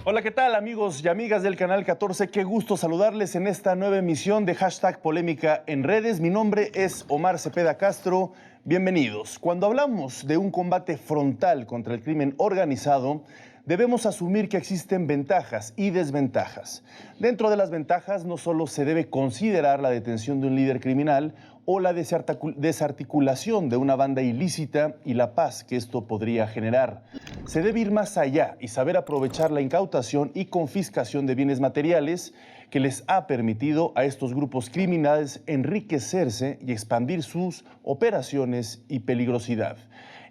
Hola, ¿qué tal amigos y amigas del Canal 14? Qué gusto saludarles en esta nueva emisión de Hashtag Polémica en Redes. Mi nombre es Omar Cepeda Castro. Bienvenidos. Cuando hablamos de un combate frontal contra el crimen organizado, debemos asumir que existen ventajas y desventajas. Dentro de las ventajas no solo se debe considerar la detención de un líder criminal o la desarticulación de una banda ilícita y la paz que esto podría generar. Se debe ir más allá y saber aprovechar la incautación y confiscación de bienes materiales que les ha permitido a estos grupos criminales enriquecerse y expandir sus operaciones y peligrosidad.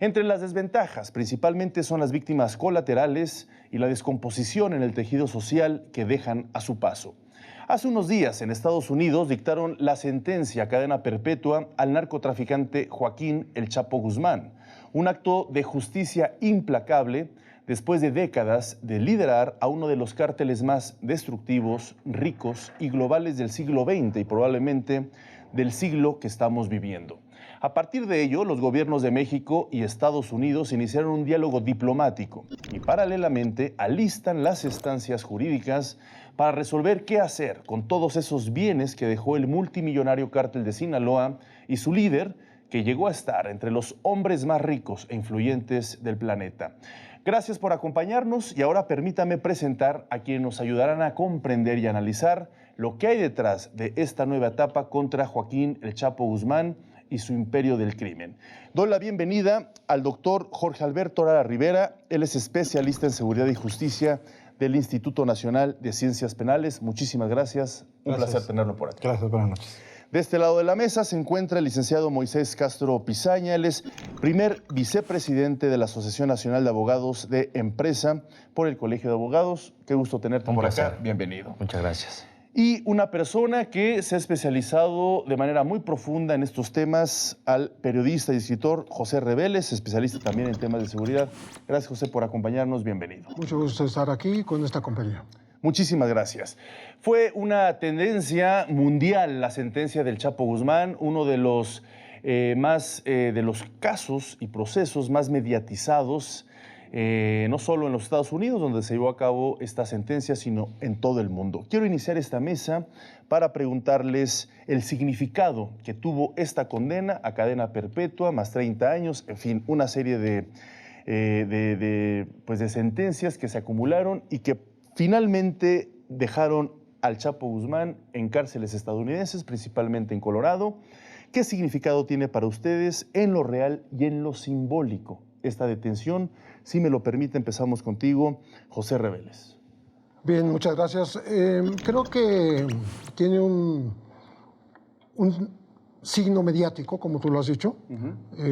Entre las desventajas, principalmente son las víctimas colaterales y la descomposición en el tejido social que dejan a su paso. Hace unos días en Estados Unidos dictaron la sentencia a cadena perpetua al narcotraficante Joaquín El Chapo Guzmán, un acto de justicia implacable después de décadas de liderar a uno de los cárteles más destructivos, ricos y globales del siglo XX y probablemente del siglo que estamos viviendo. A partir de ello, los gobiernos de México y Estados Unidos iniciaron un diálogo diplomático y paralelamente alistan las instancias jurídicas para resolver qué hacer con todos esos bienes que dejó el multimillonario cártel de Sinaloa y su líder, que llegó a estar entre los hombres más ricos e influyentes del planeta. Gracias por acompañarnos y ahora permítame presentar a quienes nos ayudarán a comprender y analizar lo que hay detrás de esta nueva etapa contra Joaquín El Chapo Guzmán y su imperio del crimen. Doy la bienvenida al doctor Jorge Alberto Lara Rivera. Él es especialista en seguridad y justicia del Instituto Nacional de Ciencias Penales. Muchísimas gracias. Un placer tenerlo por aquí. Gracias, buenas noches. De este lado de la mesa se encuentra el licenciado Moisés Castro Pizaña. Él es primer vicepresidente de la Asociación Nacional de Abogados de Empresa por el Colegio de Abogados. Qué gusto tenerte por acá. Bienvenido. Muchas gracias. Y una persona que se ha especializado de manera muy profunda en estos temas, al periodista y escritor José Reveles, especialista también en temas de seguridad. Gracias, José, por acompañarnos. Bienvenido. Mucho gusto estar aquí con esta compañía. Muchísimas gracias. Fue una tendencia mundial la sentencia del Chapo Guzmán, uno de los de los casos y procesos más mediatizados, no solo en los Estados Unidos, donde se llevó a cabo esta sentencia, sino en todo el mundo. Quiero iniciar esta mesa para preguntarles el significado que tuvo esta condena a cadena perpetua, más 30 años, en fin, una serie de sentencias que se acumularon y que finalmente dejaron al Chapo Guzmán en cárceles estadounidenses, principalmente en Colorado. ¿Qué significado tiene para ustedes en lo real y en lo simbólico esta detención? Si me lo permite, empezamos contigo, José Reveles. Bien, muchas gracias. Creo que tiene un signo mediático, como tú lo has dicho,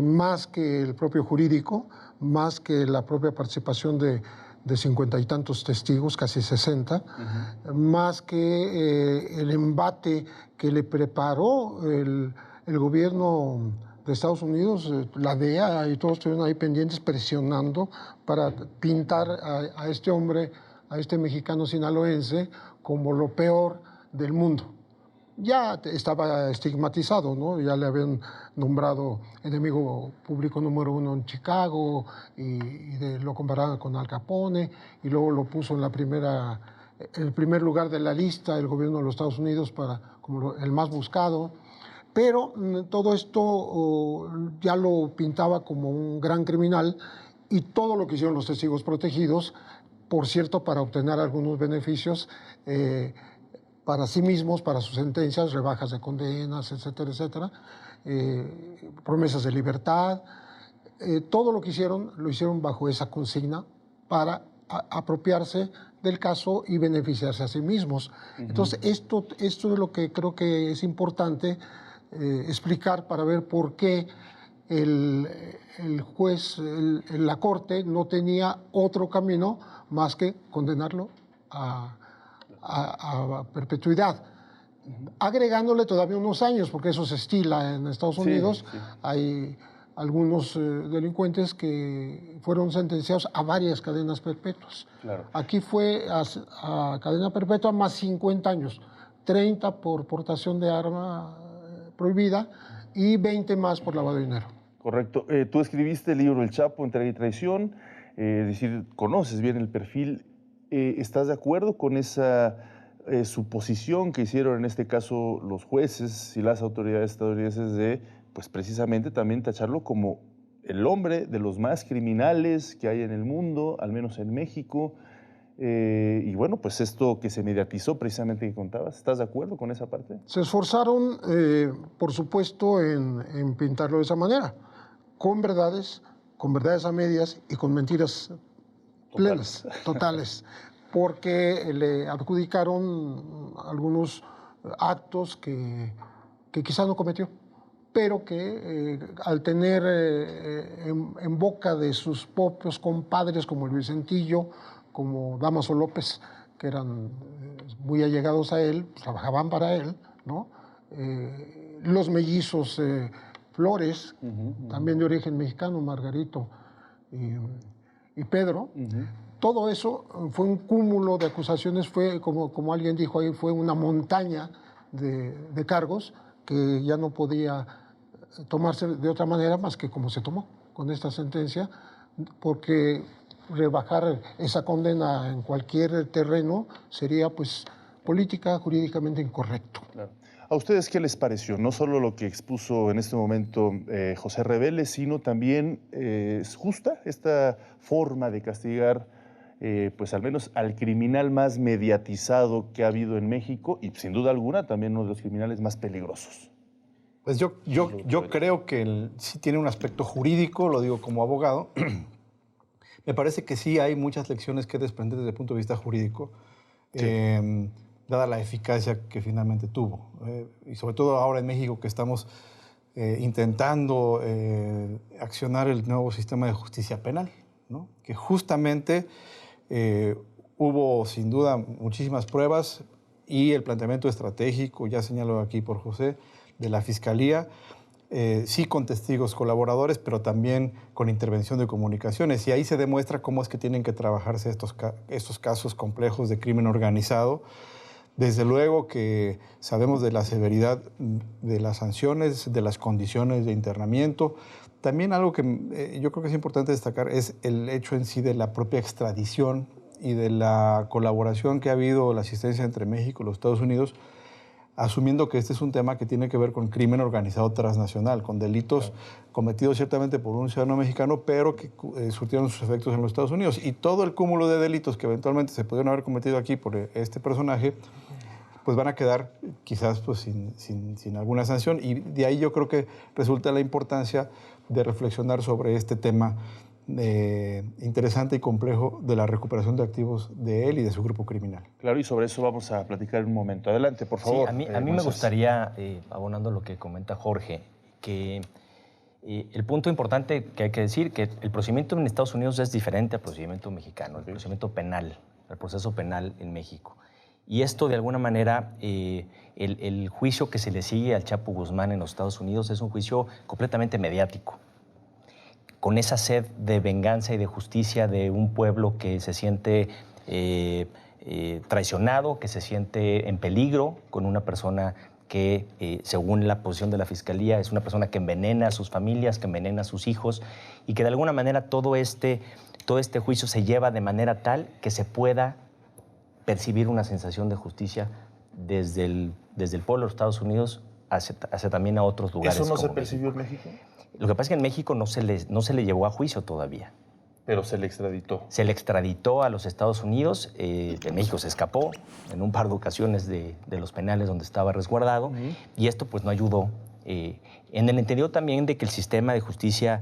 más que el propio jurídico, más que la propia participación de 50 y tantos testigos, casi 60, más que el embate que le preparó el gobierno de Estados Unidos, la DEA y todos estuvieron ahí pendientes presionando para pintar a este hombre, a este mexicano sinaloense, como lo peor del mundo. Ya estaba estigmatizado, ¿no? Ya le habían nombrado enemigo público número 1 en Chicago y lo comparaban con Al Capone y luego lo puso en el primer lugar de la lista del gobierno de los Estados Unidos como el más buscado. Pero todo esto ya lo pintaba como un gran criminal y todo lo que hicieron los testigos protegidos, por cierto, para obtener algunos beneficios para sí mismos, para sus sentencias, rebajas de condenas, etcétera, etcétera, promesas de libertad. Todo lo que hicieron, lo hicieron bajo esa consigna para apropiarse del caso y beneficiarse a sí mismos. Entonces, esto es lo que creo que es importante explicar para ver por qué el juez, la corte, no tenía otro camino más que condenarlo a perpetuidad, agregándole todavía unos años, porque eso se estila en Estados Unidos. Sí. Hay algunos delincuentes que fueron sentenciados a varias cadenas perpetuas. Claro. Aquí fue a cadena perpetua más 50 años, 30 por portación de arma prohibida y 20 más por lavado de dinero. Correcto. Tú escribiste el libro El Chapo, Entrega y Traición, es decir, conoces bien el perfil. ¿estás de acuerdo con esa suposición que hicieron en este caso los jueces y las autoridades estadounidenses de, pues precisamente también tacharlo como el hombre de los más criminales que hay en el mundo, al menos en México? Y bueno, pues esto que se mediatizó precisamente que contabas, ¿estás de acuerdo con esa parte? Se esforzaron, por supuesto, en pintarlo de esa manera, con verdades a medias y con mentiras plenas, totales, porque le adjudicaron algunos actos que quizá no cometió, pero que al tener en boca de sus propios compadres como el Vicentillo, como Dámaso López, que eran muy allegados a él, trabajaban para él, ¿no? Los mellizos Flores, también de origen mexicano, Margarito y Pedro. Todo eso fue un cúmulo de acusaciones, fue, como alguien dijo ahí, fue una montaña de cargos que ya no podía tomarse de otra manera más que como se tomó con esta sentencia, porque rebajar esa condena en cualquier terreno sería pues política, jurídicamente incorrecto. Claro. ¿A ustedes qué les pareció? No solo lo que expuso en este momento José Reveles, sino también es justa esta forma de castigar pues al menos al criminal más mediatizado que ha habido en México y sin duda alguna también uno de los criminales más peligrosos. Pues yo creo que sí tiene un aspecto jurídico, lo digo como abogado. Me parece que sí hay muchas lecciones que desprender desde el punto de vista jurídico, sí, dada la eficacia que finalmente tuvo. Y sobre todo ahora en México que estamos intentando accionar el nuevo sistema de justicia penal, ¿no? Que justamente hubo sin duda muchísimas pruebas y el planteamiento estratégico, ya señalado aquí por José, de la Fiscalía, sí con testigos colaboradores, pero también con intervención de comunicaciones. Y ahí se demuestra cómo es que tienen que trabajarse estos casos complejos de crimen organizado. Desde luego que sabemos de la severidad de las sanciones, de las condiciones de internamiento. También algo que yo creo que es importante destacar es el hecho en sí de la propia extradición y de la colaboración que ha habido, la asistencia entre México y los Estados Unidos, asumiendo que este es un tema que tiene que ver con crimen organizado transnacional, con delitos cometidos ciertamente por un ciudadano mexicano, pero que surtieron sus efectos en los Estados Unidos. Y todo el cúmulo de delitos que eventualmente se pudieron haber cometido aquí por este personaje, pues van a quedar quizás pues, sin alguna sanción. Y de ahí yo creo que resulta la importancia de reflexionar sobre este tema interesante y complejo de la recuperación de activos de él y de su grupo criminal. Claro, y sobre eso vamos a platicar en un momento. Adelante, por favor. Sí, a mí me gustaría, abonando lo que comenta Jorge, que el punto importante que hay que decir, que el procedimiento en Estados Unidos es diferente al procedimiento mexicano, el procedimiento penal, el proceso penal en México. Y esto, de alguna manera, el juicio que se le sigue al Chapo Guzmán en los Estados Unidos es un juicio completamente mediático, con esa sed de venganza y de justicia de un pueblo que se siente traicionado, que se siente en peligro, con una persona que, según la posición de la Fiscalía, es una persona que envenena a sus familias, que envenena a sus hijos, y que de alguna manera todo este juicio se lleva de manera tal que se pueda percibir una sensación de justicia desde el pueblo de los Estados Unidos hacia también a otros lugares. ¿Eso no se percibió en México? Lo que pasa es que en México no se le llevó a juicio todavía. Pero se le extraditó. Se le extraditó a los Estados Unidos. De México se escapó en un par de ocasiones de los penales donde estaba resguardado. Y esto pues no ayudó. En el entendido también de que el sistema de justicia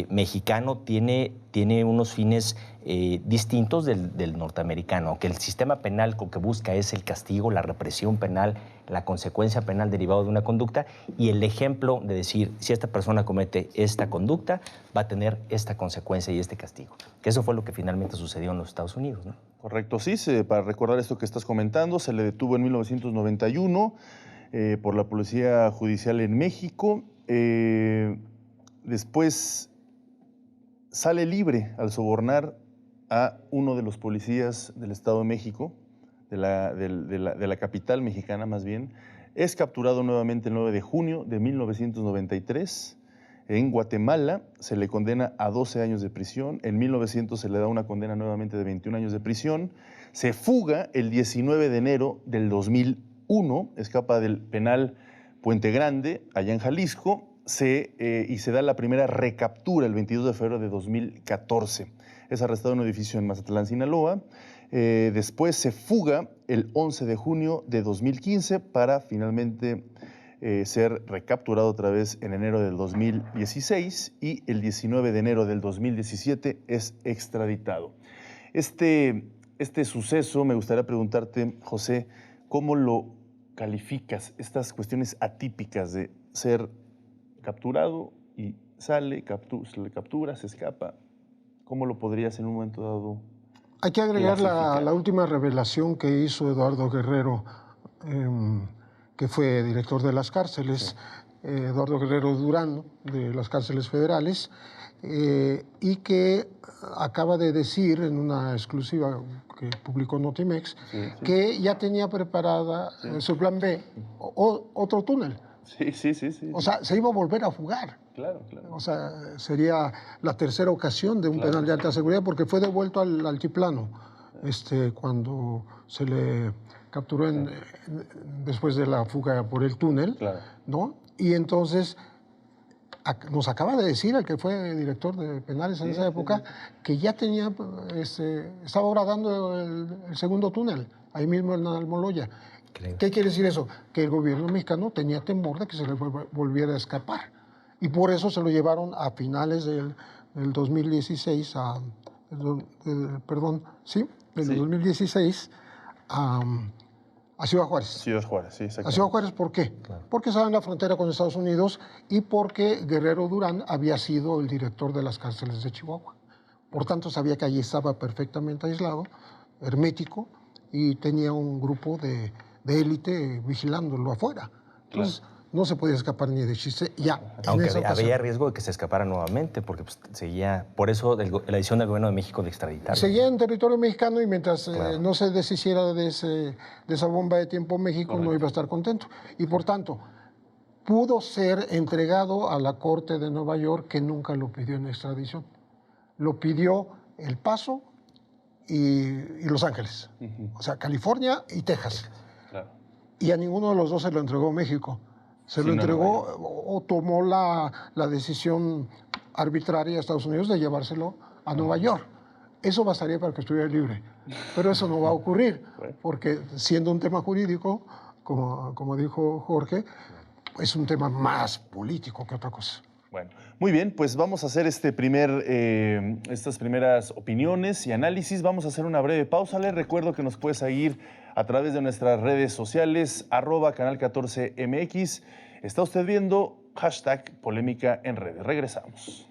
mexicano tiene unos fines distintos del norteamericano, aunque el sistema penal lo que busca es el castigo, la represión penal, la consecuencia penal derivada de una conducta y el ejemplo de decir, si esta persona comete esta conducta, va a tener esta consecuencia y este castigo. Que eso fue lo que finalmente sucedió en los Estados Unidos, ¿no? Correcto, sí, para recordar esto que estás comentando, se le detuvo en 1991 por la Policía Judicial en México. Después sale libre al sobornar a uno de los policías del Estado de México, de la capital mexicana más bien. Es capturado nuevamente el 9 de junio de 1993 En Guatemala se le condena a 12 años de prisión. En 1900 se le da una condena nuevamente de 21 años de prisión. Se fuga el 19 de enero del 2001, escapa del penal Puente Grande, allá en Jalisco, y se da la primera recaptura el 22 de febrero de 2014. Es arrestado en un edificio en Mazatlán, Sinaloa. Después se fuga el 11 de junio de 2015 para finalmente ser recapturado otra vez en enero del 2016 y el 19 de enero del 2017 es extraditado. Este suceso, me gustaría preguntarte, José, ¿cómo lo calificas? Estas cuestiones atípicas de ser capturado y sale, se le captura, se escapa. ¿Cómo lo podrías en un momento dado? Hay que agregar la última revelación que hizo Eduardo Guerrero, que fue director de las cárceles, Eduardo Guerrero Durán, de las cárceles federales, y que acaba de decir en una exclusiva que publicó Notimex, que ya tenía preparada su plan B, otro túnel. Sí. O sea, se iba a volver a fugar. Claro. O sea, sería la tercera ocasión de un penal de alta seguridad, porque fue devuelto al altiplano cuando se le capturó después de la fuga por el túnel, ¿no? Y entonces nos acaba de decir el que fue director de penales en esa época que ya tenía, estaba ahora dando el segundo túnel, ahí mismo en Almoloya. ¿Qué quiere decir eso? Que el gobierno mexicano tenía temor de que se le volviera a escapar. Y por eso se lo llevaron a finales del 2016, del 2016 a Ciudad Juárez. Ciudad Juárez, sí, exactamente. A Ciudad Juárez, ¿por qué? Claro. Porque estaba en la frontera con Estados Unidos y porque Guerrero Durán había sido el director de las cárceles de Chihuahua. Por tanto, sabía que allí estaba perfectamente aislado, hermético, y tenía un grupo de élite vigilándolo afuera. Entonces, no se podía escapar ni de chiste. Aunque había riesgo de que se escapara nuevamente, porque pues, seguía, por eso la decisión del gobierno de México de extraditarlo. Seguía en territorio mexicano y mientras no se deshiciera de esa bomba de tiempo México, no iba a estar contento. Y por tanto, pudo ser entregado a la Corte de Nueva York, que nunca lo pidió en extradición. Lo pidió El Paso y Los Ángeles. O sea, California y Texas. Y a ninguno de los dos se lo entregó México. Se lo entregó o tomó la decisión arbitraria de Estados Unidos de llevárselo a Nueva York. Eso bastaría para que estuviera libre. Pero eso no va a ocurrir, porque siendo un tema jurídico, como dijo Jorge, es un tema más político que otra cosa. Bueno, muy bien, pues vamos a hacer estas primeras opiniones y análisis. Vamos a hacer una breve pausa. Les recuerdo que nos puede seguir a través de nuestras redes sociales, @canal14mx. Está usted viendo #polémica en redes. Regresamos.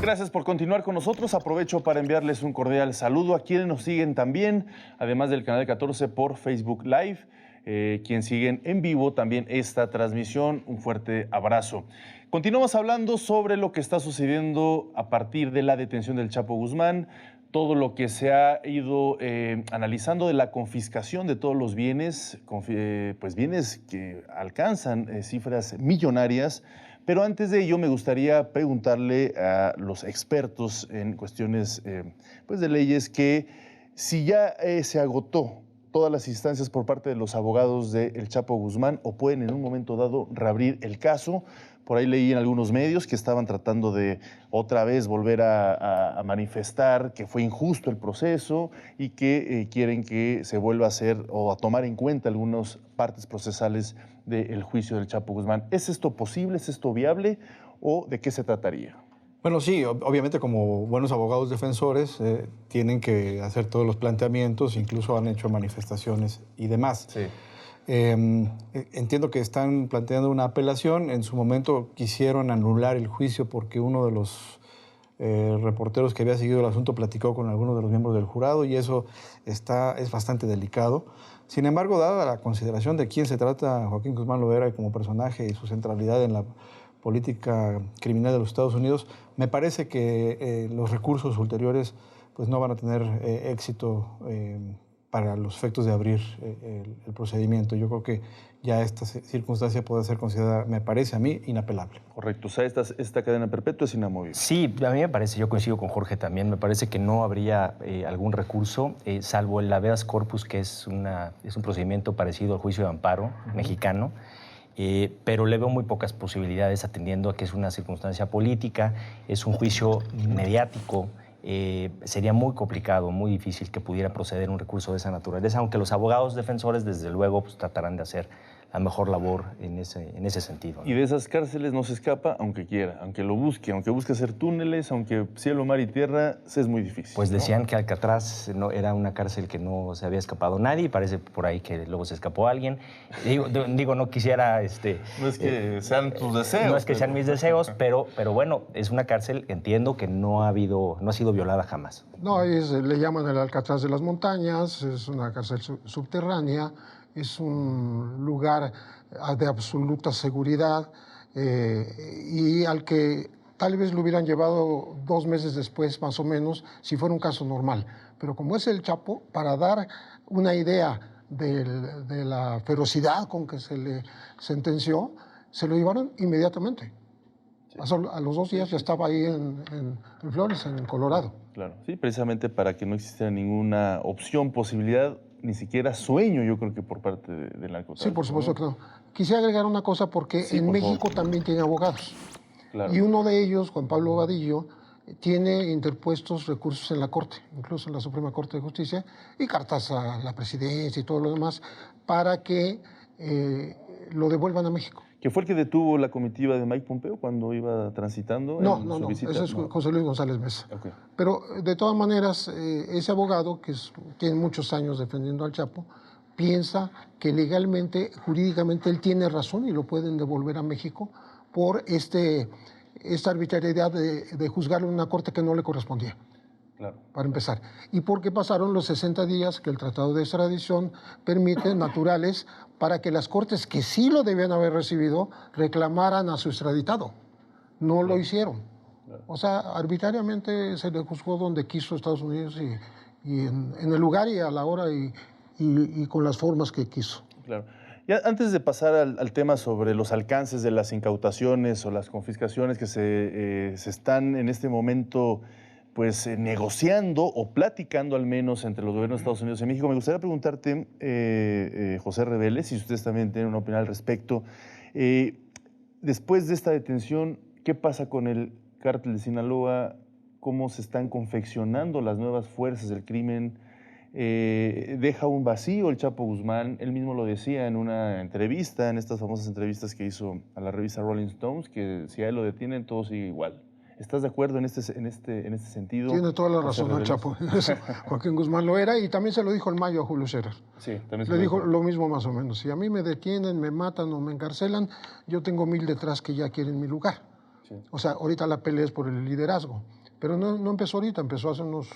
Gracias por continuar con nosotros. Aprovecho para enviarles un cordial saludo a quienes nos siguen también, además del Canal 14 por Facebook Live. Quien siguen en vivo también esta transmisión, un fuerte abrazo. Continuamos hablando sobre lo que está sucediendo a partir de la detención del Chapo Guzmán, todo lo que se ha ido analizando de la confiscación de todos los bienes, pues bienes que alcanzan cifras millonarias. Pero antes de ello me gustaría preguntarle a los expertos en cuestiones pues de leyes que si ya se agotó todas las instancias por parte de los abogados del Chapo Guzmán o pueden en un momento dado reabrir el caso. Por ahí leí en algunos medios que estaban tratando de otra vez volver a manifestar que fue injusto el proceso y que quieren que se vuelva a hacer o a tomar en cuenta algunas partes procesales del juicio del Chapo Guzmán. ¿Es esto posible? ¿Es esto viable? ¿O de qué se trataría? Bueno, sí, obviamente como buenos abogados defensores tienen que hacer todos los planteamientos, incluso han hecho manifestaciones y demás. Sí. Entiendo que están planteando una apelación. En su momento quisieron anular el juicio porque uno de los reporteros que había seguido el asunto platicó con algunos de los miembros del jurado y eso es bastante delicado. Sin embargo, dada la consideración de quién se trata Joaquín Guzmán Loera como personaje y su centralidad en la política criminal de los Estados Unidos, me parece que los recursos ulteriores pues no van a tener éxito para los efectos de abrir el procedimiento. Yo creo que ya esta circunstancia puede ser considerada, me parece a mí, inapelable. Correcto. O sea, esta cadena perpetua es inamovible. Sí, a mí me parece, yo coincido con Jorge también, me parece que no habría algún recurso, salvo el habeas corpus, que es un procedimiento parecido al juicio de amparo mexicano, pero le veo muy pocas posibilidades atendiendo a que es una circunstancia política, es un juicio mediático. Sería muy complicado, muy difícil que pudiera proceder un recurso de esa naturaleza, aunque los abogados defensores, desde luego, pues, tratarán de hacer la mejor labor en ese sentido, ¿no? Y de esas cárceles no se escapa aunque quiera, aunque lo busque, aunque busque hacer túneles, aunque cielo, mar y tierra, es muy difícil. Pues decían que Alcatraz era una cárcel que no se había escapado nadie, y parece por ahí que luego se escapó alguien. Digo no quisiera... no es que sean tus deseos. No es que sean mis deseos, pero bueno, es una cárcel, entiendo que no ha sido violada jamás. No, le llaman el Alcatraz de las montañas, es una cárcel subterránea, es un lugar de absoluta seguridad y al que tal vez lo hubieran llevado 2 meses después, más o menos, si fuera un caso normal. Pero como es el Chapo, para dar una idea de la ferocidad con que se le sentenció, se lo llevaron inmediatamente. Sí. A los 2 días ya estaba ahí en Flores, en Colorado. Claro, sí, precisamente para que no existiera ninguna opción, posibilidad, ni siquiera sueño, yo creo que por parte del narcotráfico. Sí, por supuesto, ¿no? Que no. Quisiera agregar una cosa porque sí, en México también tiene abogados. Claro. Y uno de ellos, Juan Pablo Vadillo, tiene interpuestos recursos en la Corte, incluso en la Suprema Corte de Justicia, y cartas a la presidencia y todo lo demás, para que lo devuelvan a México. ¿Que fue el que detuvo la comitiva de Mike Pompeo cuando iba transitando en su visita? Ese es José Luis González Mesa. Okay. Pero de todas maneras, ese abogado, que tiene muchos años defendiendo al Chapo, piensa que legalmente, jurídicamente, él tiene razón y lo pueden devolver a México por esta arbitrariedad de juzgarlo en una corte que no le correspondía. Claro. Para empezar. Y porque pasaron los 60 días que el Tratado de Extradición permite, naturales, para que las cortes que sí lo debían haber recibido reclamaran a su extraditado. No lo hicieron. O sea, arbitrariamente se le juzgó donde quiso Estados Unidos y en el lugar y a la hora y con las formas que quiso. Claro. Ya antes de pasar al tema sobre los alcances de las incautaciones o las confiscaciones que se están en este momento pues negociando o platicando al menos entre los gobiernos de Estados Unidos y México, me gustaría preguntarte, José Reveles, si ustedes también tienen una opinión al respecto. Después de esta detención, ¿qué pasa con el cártel de Sinaloa? ¿Cómo se están confeccionando las nuevas fuerzas del crimen? ¿Deja un vacío el Chapo Guzmán? Él mismo lo decía en una entrevista, en estas famosas entrevistas que hizo a la revista Rolling Stones, que si a él lo detienen, todo sigue igual. ¿Estás de acuerdo en este sentido? Tiene toda la razón el Chapo. Joaquín Guzmán lo era y también se lo dijo en mayo a Julio Scherer. Sí, también le dijo lo mismo más o menos. Si a mí me detienen, me matan o me encarcelan, yo tengo 1000 detrás que ya quieren mi lugar. Sí. O sea, ahorita la pelea es por el liderazgo. Pero no empezó ahorita, empezó hace unos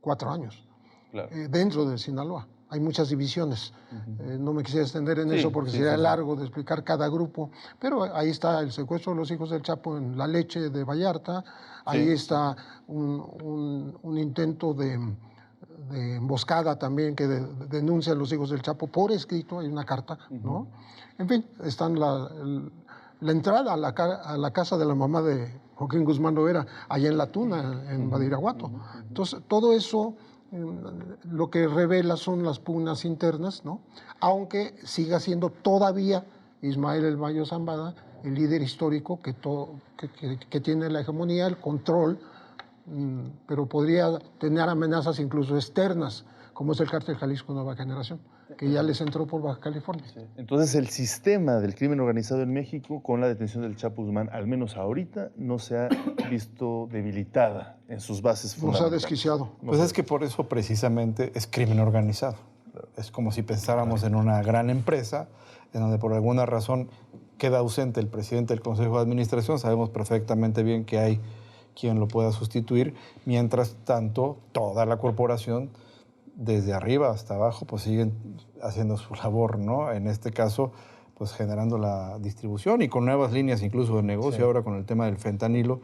4 años. Claro. Dentro de Sinaloa. Hay muchas divisiones. No me quisiera extender en eso porque sería largo de explicar cada grupo, pero ahí está el secuestro de los hijos del Chapo en La Leche de Vallarta, ahí está un intento de emboscada también que denuncian los hijos del Chapo por escrito, hay una carta, ¿no? En fin, están la entrada a la casa de la mamá de Joaquín Guzmán Loera, allá en La Tuna, en Badiraguato. Entonces, todo eso lo que revela son las pugnas internas, ¿no? Aunque siga siendo todavía Ismael El Mayo Zambada el líder histórico que tiene la hegemonía, el control, pero podría tener amenazas incluso externas, como es el cártel Jalisco Nueva Generación, que ya les entró por Baja California. Sí. Entonces el sistema del crimen organizado en México, con la detención del Chapo Guzmán, al menos ahorita, no se ha visto debilitada en sus bases fundamentales. Nos ha desquiciado. Pues es que por eso precisamente es crimen organizado. Es como si pensáramos en una gran empresa en donde por alguna razón queda ausente el presidente del Consejo de Administración. Sabemos perfectamente bien que hay quien lo pueda sustituir. Mientras tanto, toda la corporación, desde arriba hasta abajo, pues siguen haciendo su labor, ¿no? En este caso, pues generando la distribución y con nuevas líneas incluso de negocio, ahora con el tema del fentanilo,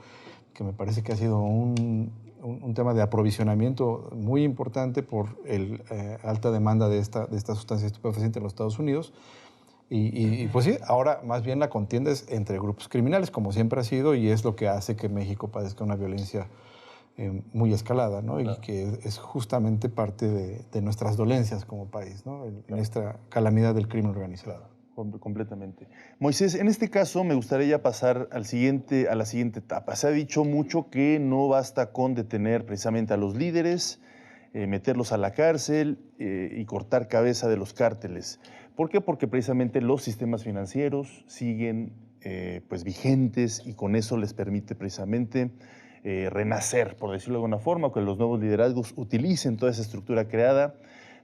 que me parece que ha sido un un tema de aprovisionamiento muy importante por alta demanda de esta sustancia estupefaciente en los Estados Unidos. Y pues sí, ahora más bien la contienda es entre grupos criminales, como siempre ha sido, y es lo que hace que México padezca una violencia muy escalada, ¿no? Y que es justamente parte de nuestras dolencias como país, ¿no? En esta calamidad del crimen organizado. Completamente. Moisés, en este caso me gustaría ya pasar a la siguiente etapa. Se ha dicho mucho que no basta con detener precisamente a los líderes, meterlos a la cárcel y cortar cabeza de los cárteles. ¿Por qué? Porque precisamente los sistemas financieros siguen pues vigentes y con eso les permite precisamente renacer, por decirlo de alguna forma, que los nuevos liderazgos utilicen toda esa estructura creada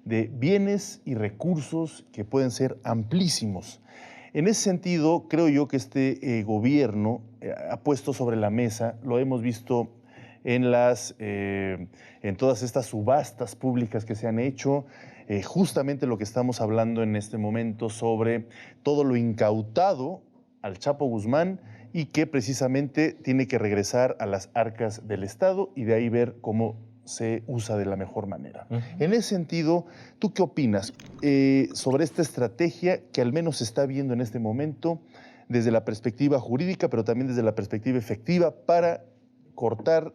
de bienes y recursos que pueden ser amplísimos. En ese sentido, creo yo que este gobierno ha puesto sobre la mesa, lo hemos visto en todas estas subastas públicas que se han hecho, justamente lo que estamos hablando en este momento sobre todo lo incautado al Chapo Guzmán y que precisamente tiene que regresar a las arcas del Estado y de ahí ver cómo se usa de la mejor manera. En ese sentido, ¿tú qué opinas sobre esta estrategia que al menos se está viendo en este momento desde la perspectiva jurídica, pero también desde la perspectiva efectiva para cortar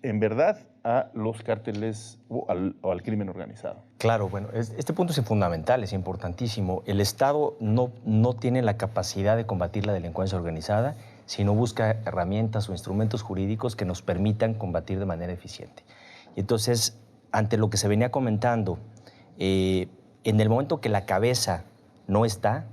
en verdad a los cárteles o al crimen organizado? Claro, bueno, este punto es fundamental, es importantísimo. El Estado no tiene la capacidad de combatir la delincuencia organizada si no busca herramientas o instrumentos jurídicos que nos permitan combatir de manera eficiente. Y entonces, ante lo que se venía comentando, en el momento que la cabeza no está,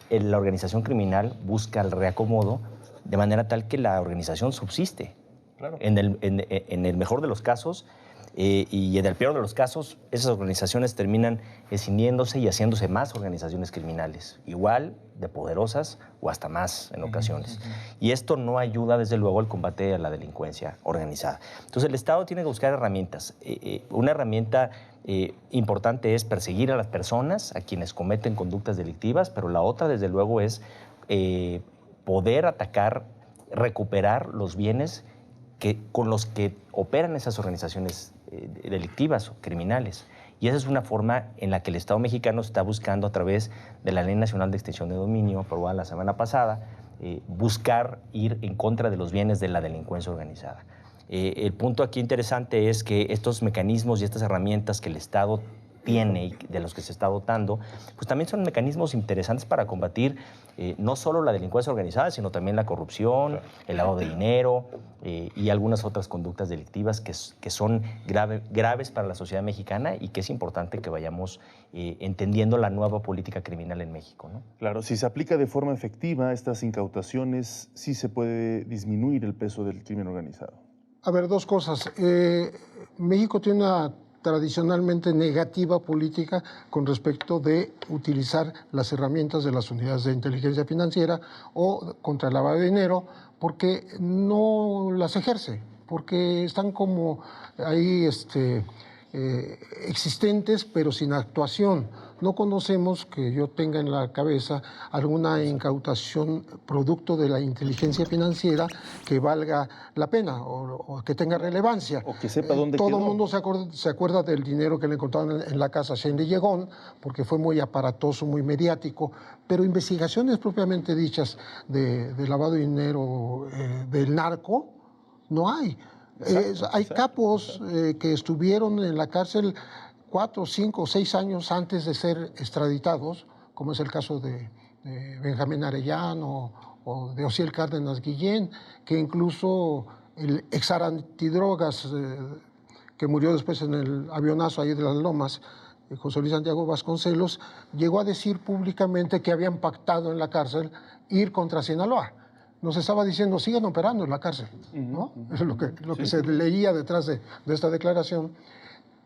la organización criminal busca el reacomodo de manera tal que la organización subsiste. Claro. En el mejor de los casos y en el peor de los casos, esas organizaciones terminan escindiéndose y haciéndose más organizaciones criminales, igual de poderosas o hasta más en ocasiones. Y esto no ayuda, desde luego, al combate a la delincuencia organizada. Entonces, el Estado tiene que buscar herramientas. Una herramienta importante es perseguir a las personas, a quienes cometen conductas delictivas, pero la otra, desde luego, es poder atacar, recuperar los bienes con los que operan esas organizaciones delictivas o criminales. Y esa es una forma en la que el Estado mexicano está buscando, a través de la Ley Nacional de Extinción de Dominio, aprobada la semana pasada, buscar ir en contra de los bienes de la delincuencia organizada. El punto aquí interesante es que estos mecanismos y estas herramientas que el Estado tiene y de los que se está dotando, pues también son mecanismos interesantes para combatir no solo la delincuencia organizada, sino también la corrupción, el lavado de dinero y algunas otras conductas delictivas que son graves para la sociedad mexicana y que es importante que vayamos entendiendo la nueva política criminal en México, ¿no? Claro, si se aplica de forma efectiva estas incautaciones, sí se puede disminuir el peso del crimen organizado. A ver, dos cosas. México tiene una tradicionalmente negativa política con respecto de utilizar las herramientas de las unidades de inteligencia financiera o contra el lavado de dinero, porque no las ejerce, porque están como ahí existentes pero sin actuación. No conocemos que yo tenga en la cabeza alguna incautación producto de la inteligencia financiera que valga la pena o que tenga relevancia. O que sepa dónde todo quedó. el mundo se acuerda del dinero que le encontraron en la casa Shen de Llegón, porque fue muy aparatoso, muy mediático, pero investigaciones propiamente dichas de lavado de dinero del narco no hay. Hay capos que estuvieron en la cárcel 4, 5, 6 años antes de ser extraditados, como es el caso de Benjamín Arellano o de Osiel Cárdenas Guillén, que incluso el exar antidrogas que murió después en el avionazo ahí de las Lomas, José Luis Santiago Vasconcelos, llegó a decir públicamente que habían pactado en la cárcel ir contra Sinaloa. Nos estaba diciendo, sigan operando en la cárcel, ¿no? Es lo que se leía detrás de esta declaración.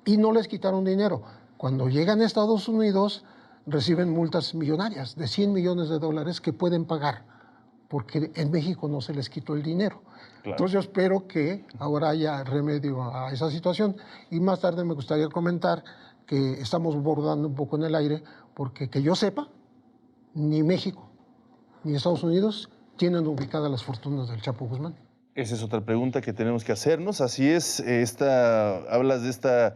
Y no les quitaron dinero. Cuando llegan a Estados Unidos, reciben multas millonarias de $100 millones que pueden pagar, porque en México no se les quitó el dinero. Claro. Entonces yo espero que ahora haya remedio a esa situación. Y más tarde me gustaría comentar que estamos bordando un poco en el aire, porque que yo sepa, ni México ni Estados Unidos tienen ubicadas las fortunas del Chapo Guzmán. Esa es otra pregunta que tenemos que hacernos. Así es, hablas de esta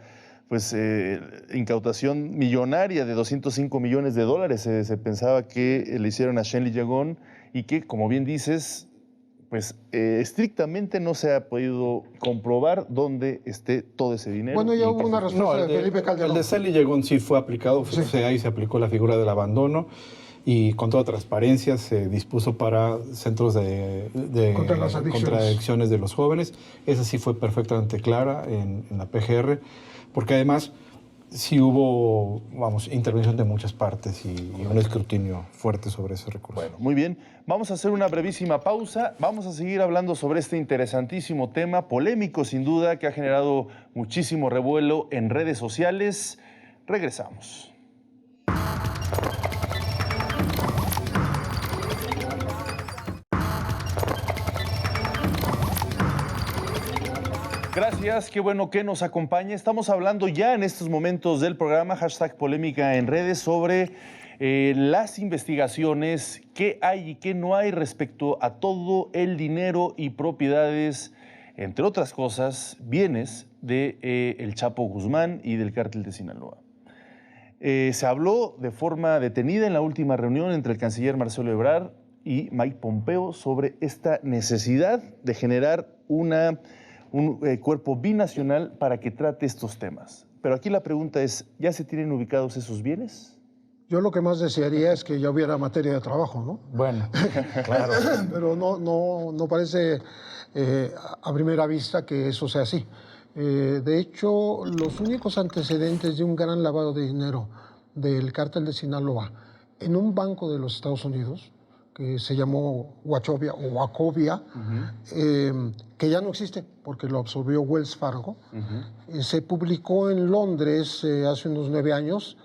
incautación millonaria de 205 millones de dólares. Se pensaba que le hicieron a Shenli Yagón y que, como bien dices, estrictamente no se ha podido comprobar dónde esté todo ese dinero. Bueno, ya hubo una respuesta de Felipe Calderón. El de Shenli Yagón sí fue aplicado, ahí se aplicó la figura del abandono y con toda transparencia se dispuso para centros contra las adicciones de los jóvenes. Esa sí fue perfectamente clara en la PGR, porque además sí hubo, intervención de muchas partes y un escrutinio fuerte sobre ese recurso. Bueno, muy bien. Vamos a hacer una brevísima pausa. Vamos a seguir hablando sobre este interesantísimo tema, polémico sin duda, que ha generado muchísimo revuelo en redes sociales. Regresamos. Gracias, qué bueno que nos acompañe. Estamos hablando ya en estos momentos del programa #Polémica en redes sobre las investigaciones, qué hay y qué no hay respecto a todo el dinero y propiedades, entre otras cosas, bienes de el Chapo Guzmán y del Cártel de Sinaloa. Se habló de forma detenida en la última reunión entre el canciller Marcelo Ebrard y Mike Pompeo sobre esta necesidad de generar un cuerpo binacional para que trate estos temas. Pero aquí la pregunta es, ¿ya se tienen ubicados esos bienes? Yo lo que más desearía es que ya hubiera materia de trabajo, ¿no? Bueno, claro. Pero no parece a primera vista que eso sea así. De hecho, los únicos antecedentes de un gran lavado de dinero del Cártel de Sinaloa en un banco de los Estados Unidos, que se llamó Wachovia o Wachovia, que ya no existe porque lo absorbió Wells Fargo. Se publicó en Londres hace unos 9 años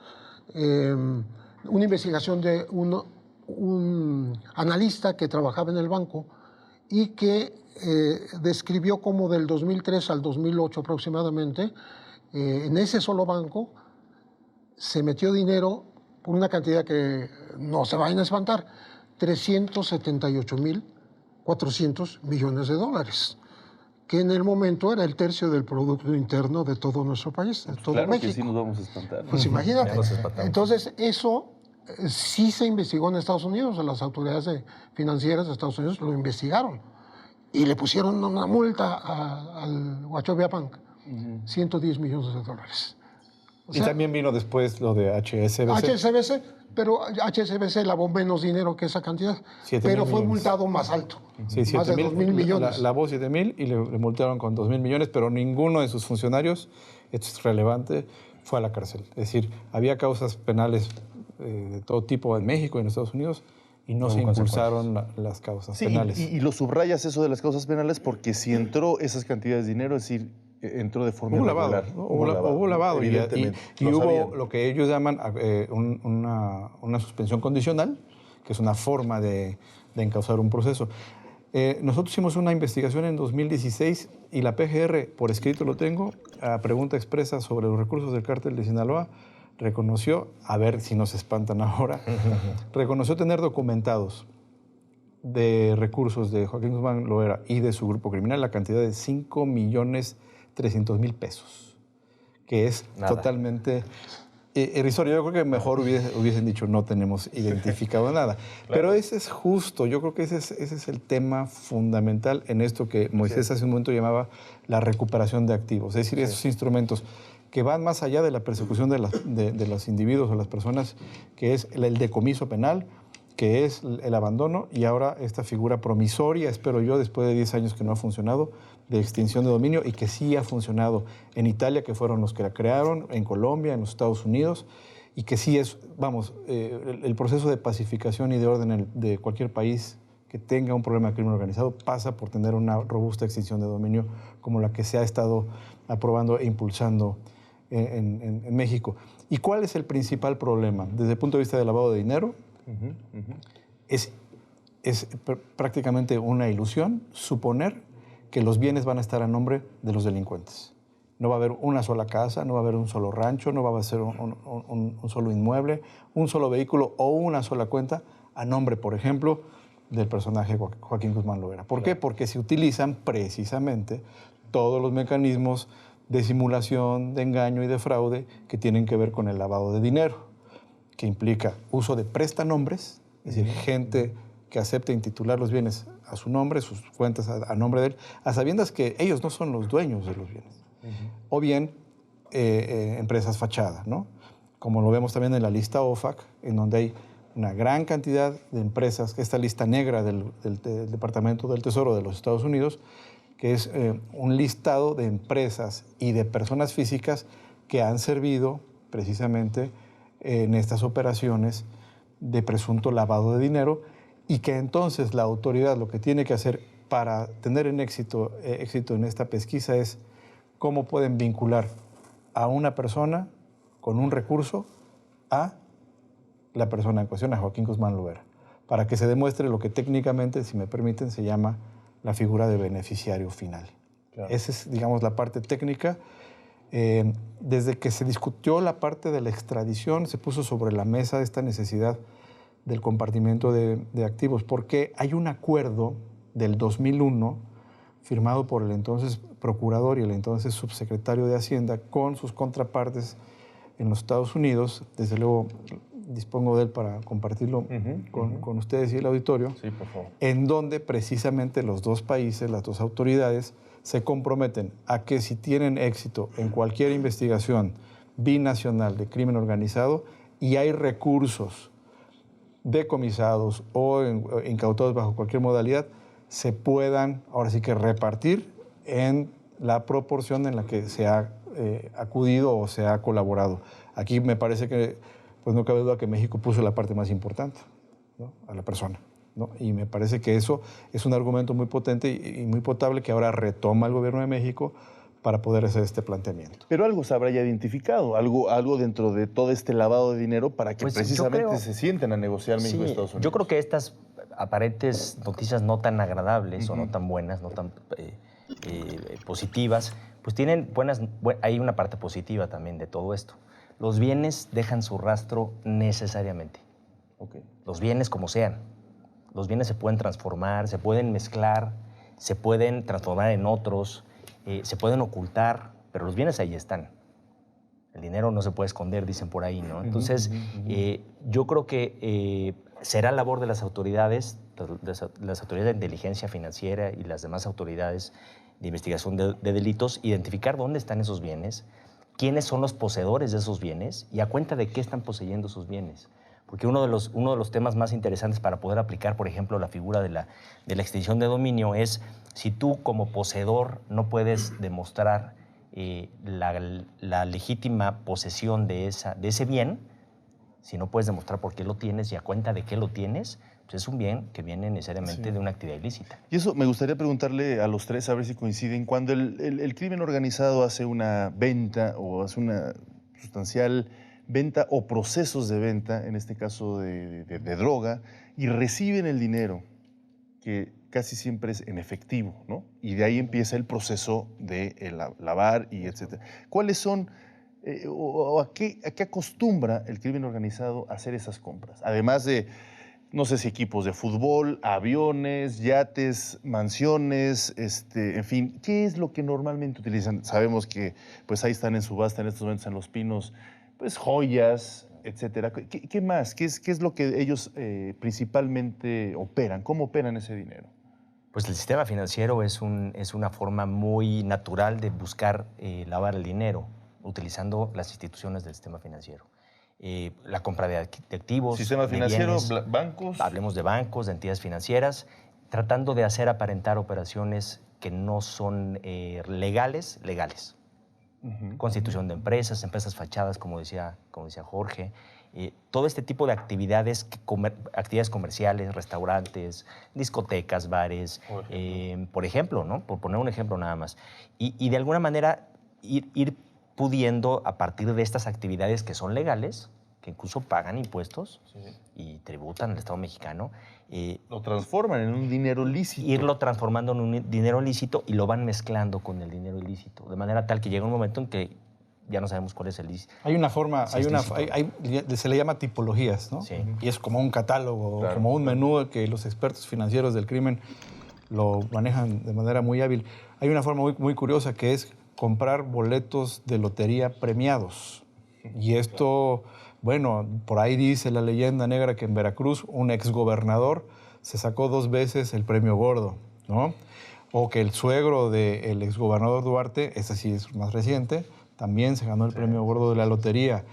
una investigación de un analista que trabajaba en el banco y que describió cómo del 2003 al 2008 aproximadamente, en ese solo banco se metió dinero por una cantidad que no se vayan a espantar, 378.400 millones de dólares, que en el momento era el tercio del Producto Interno de todo nuestro país, de todo claro México. Que sí nos vamos a espantar. Pues imagínate. Entonces, eso sí se investigó en Estados Unidos, las autoridades financieras de Estados Unidos lo investigaron y le pusieron una multa al Wachovia Bank, 110 millones de dólares. O sea, y también vino después lo de HSBC. Pero HSBC lavó menos dinero que esa cantidad, pero fue multado más alto, sí, más de 2.000 millones. Lavó 7.000 y le multaron con 2.000 millones, pero ninguno de sus funcionarios, esto es relevante, fue a la cárcel. Es decir, había causas penales de todo tipo en México y en Estados Unidos y no se impulsaron las causas penales. Y lo subrayas eso de las causas penales porque si entró esas cantidades de dinero, es decir, entró de forma irregular. Hubo lavado y hubo sabían. lo que ellos llaman una suspensión condicional, que es una forma de encauzar un proceso. Nosotros hicimos una investigación en 2016 y la PGR, por escrito lo tengo, a pregunta expresa sobre los recursos del Cártel de Sinaloa, reconoció, a ver si nos espantan ahora, reconoció tener documentados de recursos de Joaquín Guzmán Loera y de su grupo criminal la cantidad de 5.300.000 pesos, que es totalmente irrisorio. Yo creo que mejor hubiesen dicho no tenemos identificado nada. Claro. Pero ese es justo, yo creo que ese es el tema fundamental en esto que Moisés hace un momento llamaba la recuperación de activos. Es decir, esos instrumentos que van más allá de la persecución de los individuos o las personas, que es el decomiso penal, que es el abandono, y ahora esta figura promisoria, espero yo, después de 10 años que no ha funcionado, de extinción de dominio, y que sí ha funcionado en Italia, que fueron los que la crearon, en Colombia, en los Estados Unidos, y que sí es, el proceso de pacificación y de orden de cualquier país que tenga un problema de crimen organizado pasa por tener una robusta extinción de dominio como la que se ha estado aprobando e impulsando en México. ¿Y cuál es el principal problema? Desde el punto de vista del lavado de dinero, es prácticamente una ilusión suponer que los bienes van a estar a nombre de los delincuentes. No va a haber una sola casa, no va a haber un solo rancho, no va a ser un solo inmueble, un solo vehículo o una sola cuenta a nombre, por ejemplo, del personaje Joaquín Guzmán Loera. ¿Por qué? Porque se utilizan precisamente todos los mecanismos de simulación, de engaño y de fraude que tienen que ver con el lavado de dinero, que implica uso de prestanombres, es decir, gente que acepta intitular los bienes a su nombre, sus cuentas a nombre de él, a sabiendas que ellos no son los dueños de los bienes. O bien empresas fachada, ¿no? Como lo vemos también en la lista OFAC, en donde hay una gran cantidad de empresas, esta lista negra del Departamento del Tesoro de los Estados Unidos, que es un listado de empresas y de personas físicas que han servido precisamente en estas operaciones de presunto lavado de dinero, y que entonces la autoridad lo que tiene que hacer para tener éxito en esta pesquisa es cómo pueden vincular a una persona con un recurso a la persona en cuestión, a Joaquín Guzmán Loera, para que se demuestre lo que técnicamente, si me permiten, se llama la figura de beneficiario final. Claro. Esa es, digamos, la parte técnica. Desde que se discutió la parte de la extradición, se puso sobre la mesa esta necesidad del compartimiento de activos, porque hay un acuerdo del 2001 firmado por el entonces procurador y el entonces subsecretario de Hacienda con sus contrapartes en los Estados Unidos. Desde luego dispongo de él para compartirlo con ustedes y el auditorio. Sí, por favor. En donde precisamente los dos países, las dos autoridades, se comprometen a que si tienen éxito en cualquier investigación binacional de crimen organizado y hay recursos decomisados o incautados bajo cualquier modalidad, se puedan ahora sí que repartir en la proporción en la que se ha acudido o se ha colaborado. Aquí me parece que pues no cabe duda que México puso la parte más importante, ¿no? A la persona, ¿no? Y me parece que eso es un argumento muy potente y muy potable que ahora retoma el gobierno de México para poder hacer este planteamiento. Pero algo se habrá ya identificado, algo dentro de todo este lavado de dinero para que pues precisamente se sienten a negociar México y Estados Unidos. Yo creo que estas aparentes noticias no tan agradables o no tan buenas, no tan positivas, pues tienen hay una parte positiva también de todo esto. Los bienes dejan su rastro necesariamente. Okay. Los bienes como sean. Los bienes se pueden transformar, se pueden mezclar, se pueden transformar en otros, se pueden ocultar, pero los bienes ahí están. El dinero no se puede esconder, dicen por ahí, ¿no? Entonces, yo creo que será labor de las autoridades de inteligencia financiera y las demás autoridades de investigación de delitos, identificar dónde están esos bienes, quiénes son los poseedores de esos bienes y a cuenta de qué están poseyendo esos bienes. Porque uno de los temas más interesantes para poder aplicar, por ejemplo, la figura de la extinción de dominio es si tú como poseedor no puedes demostrar la legítima posesión de ese bien, si no puedes demostrar por qué lo tienes y a cuenta de qué lo tienes, pues es un bien que viene necesariamente de una actividad ilícita. Y eso me gustaría preguntarle a los tres, a ver si coinciden. Cuando el crimen organizado hace una venta o hace una sustancial venta o procesos de venta, en este caso de droga, y reciben el dinero, que casi siempre es en efectivo, ¿no? Y de ahí empieza el proceso de lavar y etcétera. ¿Cuáles son o a qué acostumbra el crimen organizado a hacer esas compras? Además de, no sé si equipos de fútbol, aviones, yates, mansiones, en fin, ¿qué es lo que normalmente utilizan? Sabemos que pues ahí están en subasta en estos momentos en Los Pinos, pues joyas, etcétera. ¿Qué más? ¿Qué es lo que ellos principalmente operan? ¿Cómo operan ese dinero? Pues el sistema financiero es una forma muy natural de buscar lavar el dinero, utilizando las instituciones del sistema financiero. La compra de activos, sistema financiero, bienes, bancos. Hablemos de bancos, de entidades financieras, tratando de hacer aparentar operaciones que no son legales. Constitución de empresas fachadas, como decía Jorge. Todo este tipo de actividades, actividades comerciales, restaurantes, discotecas, bares, por ejemplo, ¿no? Por poner un ejemplo nada más. Y de alguna manera ir pudiendo, a partir de estas actividades que son legales, que incluso pagan impuestos y tributan al Estado mexicano. Lo transforman en un dinero lícito. Irlo transformando en un dinero lícito y lo van mezclando con el dinero ilícito, de manera tal que llega un momento en que ya no sabemos cuál es el... Hay una forma, Sí, se le llama tipologías, ¿no? Sí. Y es como un catálogo, Claro, como un menú que los expertos financieros del crimen lo manejan de manera muy hábil. Hay una forma muy, muy curiosa que es comprar boletos de lotería premiados. Y esto, bueno, por ahí dice la leyenda negra que en Veracruz un exgobernador se sacó 2 veces el premio gordo, ¿no? O que el suegro del exgobernador Duarte, ese sí es más reciente, también se ganó el premio gordo de la lotería.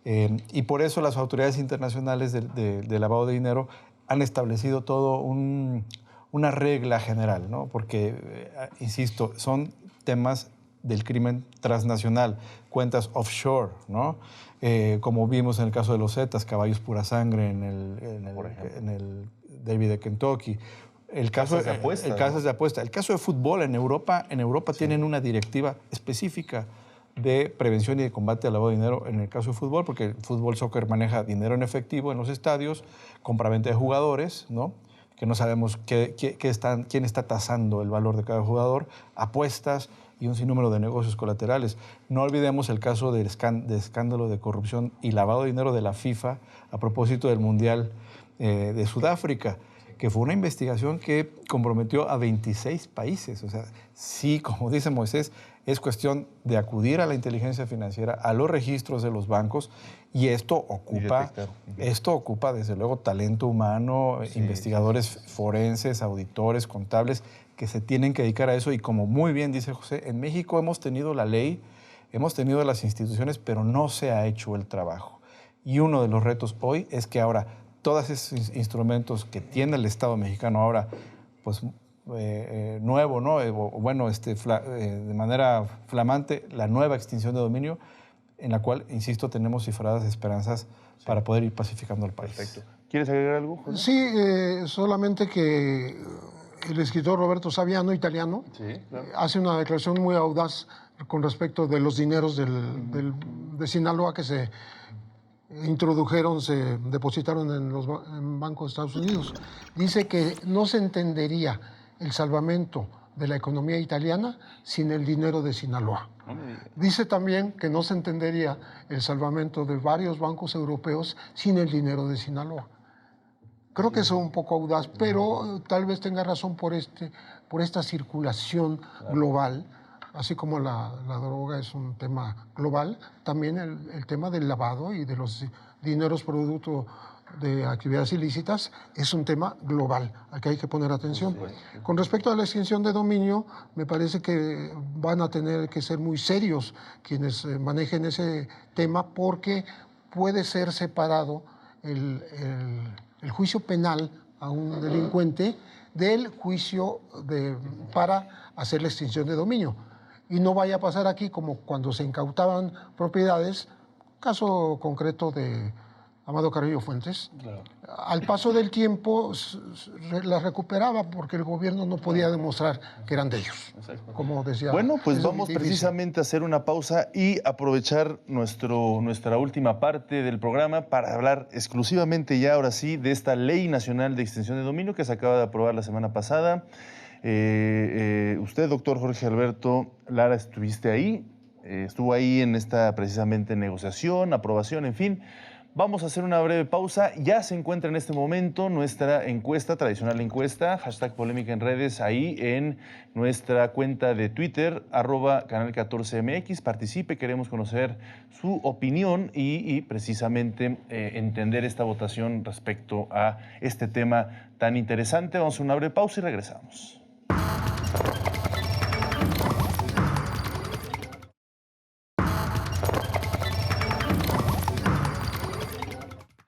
Y por eso las autoridades internacionales de lavado de dinero han establecido todo una regla general, ¿no? Porque, insisto, son temas del crimen transnacional, cuentas offshore, ¿no? Como vimos en el caso de los Zetas, caballos pura sangre en el derby de Kentucky. El caso de apuesta. El caso es de apuesta. El caso de fútbol en Europa tienen una directiva específica de prevención y de combate al lavado de dinero en el caso de fútbol, porque el fútbol soccer maneja dinero en efectivo en los estadios, compraventa de jugadores, ¿no? Que no sabemos quién está tasando el valor de cada jugador, apuestas y un sinnúmero de negocios colaterales. No olvidemos el caso de escándalo de corrupción y lavado de dinero de la FIFA a propósito del Mundial de Sudáfrica, que fue una investigación que comprometió a 26 países. O sea, sí, como dice Moisés, es cuestión de acudir a la inteligencia financiera, a los registros de los bancos, y esto ocupa, desde luego, talento humano, investigadores forenses, auditores, contables, que se tienen que dedicar a eso. Y como muy bien dice José, en México hemos tenido la ley, hemos tenido las instituciones, pero no se ha hecho el trabajo. Y uno de los retos hoy es que ahora todos esos instrumentos que tiene el Estado mexicano ahora, pues nuevo, ¿no? De manera flamante, la nueva extinción de dominio, en la cual, insisto, tenemos cifradas esperanzas para poder ir pacificando el país. Perfecto. ¿Quieres agregar algo, José? Sí, solamente que el escritor Roberto Saviano, italiano, hace una declaración muy audaz con respecto de los dineros de Sinaloa que se introdujeron, se depositaron en bancos de Estados Unidos. Dice que no se entendería el salvamento de la economía italiana sin el dinero de Sinaloa. Dice también que no se entendería el salvamento de varios bancos europeos sin el dinero de Sinaloa. Creo que es un poco audaz, pero tal vez tenga razón por esta circulación global. Así como la droga es un tema global, también el tema del lavado y de los dineros producto de actividades ilícitas es un tema global al que hay que poner atención. Con respecto a la extinción de dominio, me parece que van a tener que ser muy serios quienes manejen ese tema, porque puede ser separado el juicio penal a un delincuente del juicio para hacer la extinción de dominio. Y no vaya a pasar aquí como cuando se incautaban propiedades, caso concreto de Amado Carrillo Fuentes. Claro. Al paso del tiempo las recuperaba porque el gobierno no podía demostrar que eran de ellos. Como decía. Bueno, pues vamos precisamente a hacer una pausa y aprovechar nuestra última parte del programa para hablar exclusivamente ya ahora sí de esta Ley Nacional de Extinción de Dominio que se acaba de aprobar la semana pasada. Usted, doctor Jorge Alberto Lara, estuviste ahí, estuvo ahí en esta precisamente negociación, aprobación, en fin. Vamos a hacer una breve pausa. Ya se encuentra en este momento nuestra encuesta, tradicional encuesta, #polémica en redes, ahí en nuestra cuenta de Twitter, @canal14mx. Participe, queremos conocer su opinión y precisamente entender esta votación respecto a este tema tan interesante. Vamos a una breve pausa y regresamos.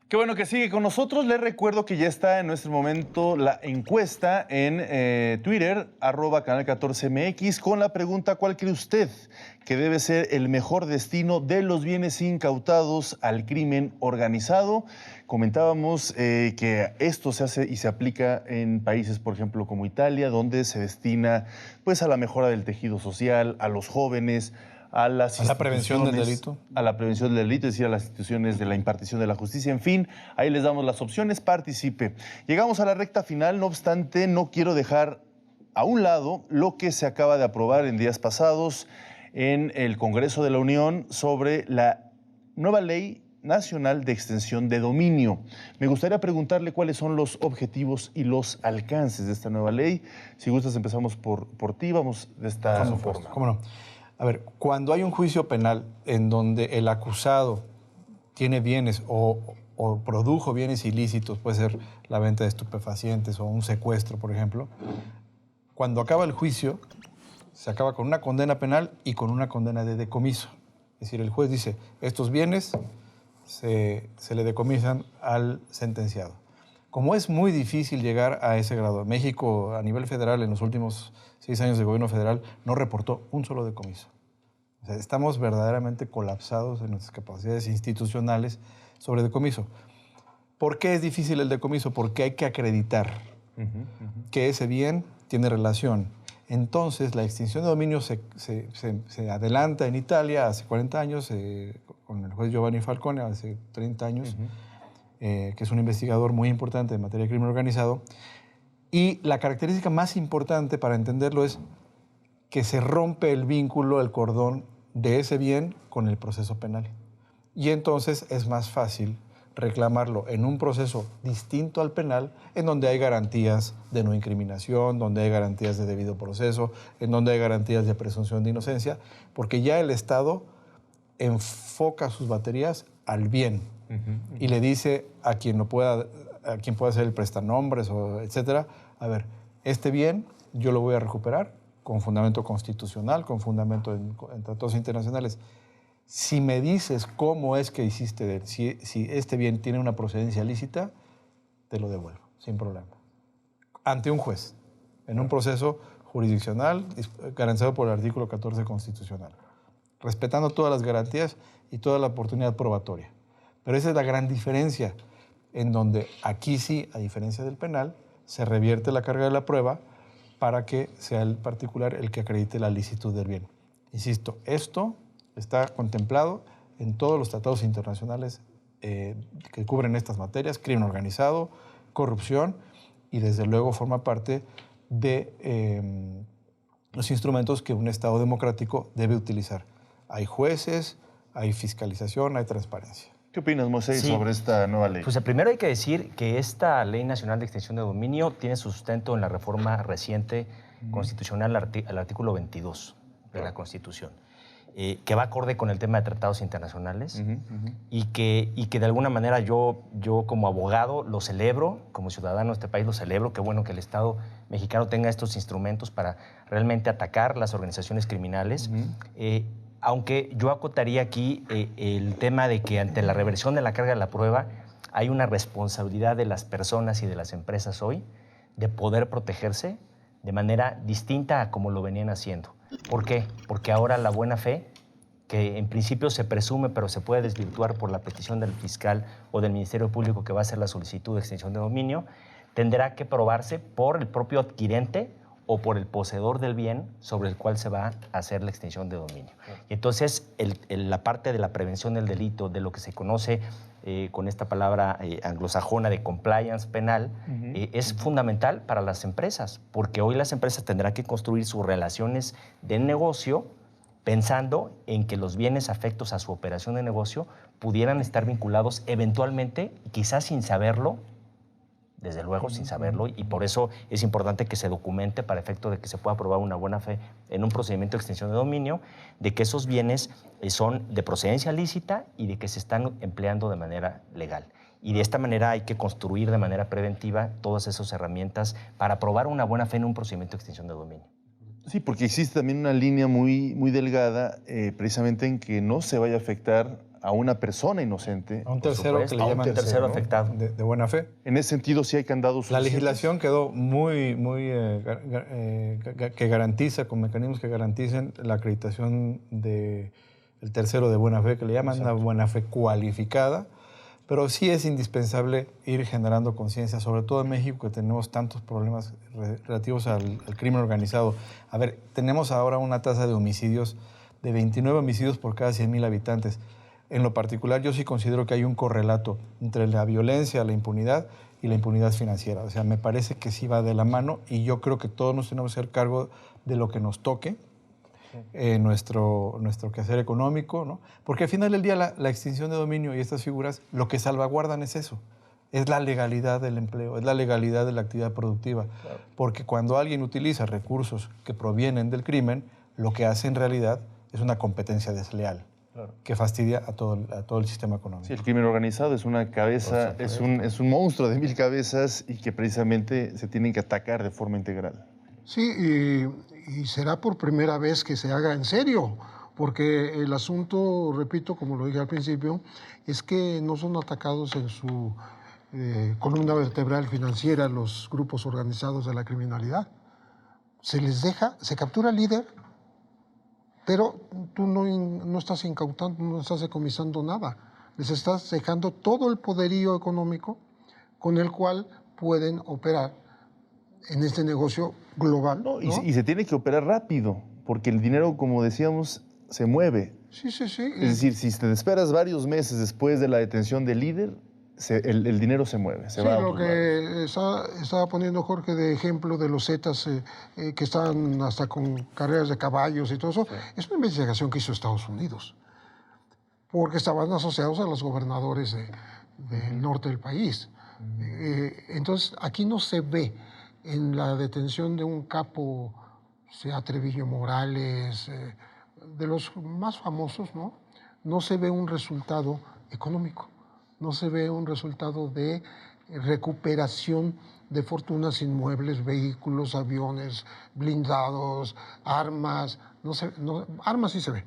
Qué bueno que sigue con nosotros. Les recuerdo que ya está en nuestro momento la encuesta en Twitter, @canal14mx, con la pregunta: ¿cuál cree usted que debe ser el mejor destino de los bienes incautados al crimen organizado? Comentábamos que esto se hace y se aplica en países, por ejemplo, como Italia, donde se destina pues, a la mejora del tejido social, a los jóvenes, a la prevención del delito. A la prevención del delito, es decir, a las instituciones de la impartición de la justicia. En fin, ahí les damos las opciones, participe. Llegamos a la recta final, no obstante, no quiero dejar a un lado lo que se acaba de aprobar en días pasados en el Congreso de la Unión sobre la nueva ley nacional de extensión de dominio. Me gustaría preguntarle cuáles son los objetivos y los alcances de esta nueva ley. Si gustas, empezamos por ti. Vamos de esta forma. ¿Cómo no? A ver, cuando hay un juicio penal en donde el acusado tiene bienes o produjo bienes ilícitos, puede ser la venta de estupefacientes o un secuestro, por ejemplo, cuando acaba el juicio, se acaba con una condena penal y con una condena de decomiso. Es decir, el juez dice, estos bienes se le decomisan al sentenciado. Como es muy difícil llegar a ese grado, México a nivel federal en los últimos 6 años de gobierno federal no reportó un solo decomiso. O sea, estamos verdaderamente colapsados en nuestras capacidades institucionales sobre decomiso. ¿Por qué es difícil el decomiso? Porque hay que acreditar que ese bien tiene relación. Entonces, la extinción de dominio se adelanta en Italia hace 40 años, con el juez Giovanni Falcone, hace 30 años, que es un investigador muy importante en materia de crimen organizado. Y la característica más importante para entenderlo es que se rompe el vínculo, el cordón de ese bien con el proceso penal. Y entonces es más fácil reclamarlo en un proceso distinto al penal, en donde hay garantías de no incriminación, donde hay garantías de debido proceso, en donde hay garantías de presunción de inocencia, porque ya el Estado enfoca sus baterías al bien y le dice a quien pueda ser el prestanombres, etcétera, a ver, este bien yo lo voy a recuperar con fundamento constitucional, con fundamento en tratados internacionales. Si me dices cómo es que hiciste de él, si este bien tiene una procedencia lícita, te lo devuelvo, sin problema. Ante un juez, en un proceso jurisdiccional garantizado por el artículo 14 constitucional, respetando todas las garantías y toda la oportunidad probatoria. Pero esa es la gran diferencia, en donde aquí sí, a diferencia del penal, se revierte la carga de la prueba para que sea el particular el que acredite la licitud del bien. Insisto, esto está contemplado en todos los tratados internacionales que cubren estas materias, crimen organizado, corrupción, y desde luego forma parte de los instrumentos que un Estado democrático debe utilizar. Hay jueces, hay fiscalización, hay transparencia. ¿Qué opinas, Moisés, sobre esta nueva ley? Pues primero hay que decir que esta Ley Nacional de Extensión de Dominio tiene su sustento en la reforma reciente constitucional al artículo 22 de la Constitución, que va acorde con el tema de tratados internacionales y que de alguna manera yo como abogado lo celebro, como ciudadano de este país lo celebro. Qué bueno que el Estado mexicano tenga estos instrumentos para realmente atacar las organizaciones criminales. Aunque yo acotaría aquí el tema de que ante la reversión de la carga de la prueba hay una responsabilidad de las personas y de las empresas hoy de poder protegerse de manera distinta a como lo venían haciendo. ¿Por qué? Porque ahora la buena fe, que en principio se presume, pero se puede desvirtuar por la petición del fiscal o del Ministerio Público que va a hacer la solicitud de extinción de dominio, tendrá que probarse por el propio adquirente o por el poseedor del bien sobre el cual se va a hacer la extinción de dominio. Y entonces, la parte de la prevención del delito, de lo que se conoce con esta palabra anglosajona de compliance penal, es fundamental para las empresas, porque hoy las empresas tendrán que construir sus relaciones de negocio pensando en que los bienes afectos a su operación de negocio pudieran estar vinculados eventualmente, quizás sin saberlo, desde luego sin saberlo, y por eso es importante que se documente para efecto de que se pueda probar una buena fe en un procedimiento de extinción de dominio, de que esos bienes son de procedencia lícita y de que se están empleando de manera legal. Y de esta manera hay que construir de manera preventiva todas esas herramientas para probar una buena fe en un procedimiento de extinción de dominio. Sí, porque existe también una línea muy, muy delgada, precisamente en que no se vaya a afectar a una persona inocente. A un tercero que le llaman tercero afectado. De buena fe. En ese sentido, sí hay candados. La legislación quedó muy que garantiza, con mecanismos que garanticen la acreditación del tercero de buena fe, que le llaman una buena fe cualificada. Pero sí es indispensable ir generando conciencia, sobre todo en México, que tenemos tantos problemas relativos al crimen organizado. A ver, tenemos ahora una tasa de homicidios de 29 homicidios por cada 100,000 habitantes. En lo particular, yo sí considero que hay un correlato entre la violencia, la impunidad y la impunidad financiera. O sea, me parece que sí va de la mano y yo creo que todos nos tenemos que hacer cargo de lo que nos toque. nuestro quehacer económico, ¿no? Porque al final del día la extinción de dominio y estas figuras lo que salvaguardan es eso. Es la legalidad del empleo, es la legalidad de la actividad productiva. Claro. Porque cuando alguien utiliza recursos que provienen del crimen, lo que hace en realidad es una competencia desleal. Claro. Que fastidia a todo el sistema económico. Sí, el crimen organizado es una cabeza, es un monstruo de 1000 cabezas y que precisamente se tienen que atacar de forma integral. Sí, y será por primera vez que se haga en serio, porque el asunto, repito, como lo dije al principio, es que no son atacados en su columna vertebral financiera los grupos organizados de la criminalidad. Se les deja, se captura al líder, pero tú no estás incautando, no estás decomisando nada. Les estás dejando todo el poderío económico con el cual pueden operar en este negocio global. No, y se tiene que operar rápido, porque el dinero, como decíamos, se mueve. Sí. Es decir, si te esperas varios meses después de la detención del líder, el dinero se mueve. Se va a lo que estaba poniendo Jorge de ejemplo de los Zetas que están hasta con carreras de caballos y todo eso, es una investigación que hizo Estados Unidos, porque estaban asociados a los gobernadores del norte del país. Entonces, aquí no se ve en la detención de un capo, sea Treviño Morales, de los más famosos, no se ve un resultado económico. No se ve un resultado de recuperación de fortunas inmuebles, vehículos, aviones, blindados, armas. Armas sí se ve.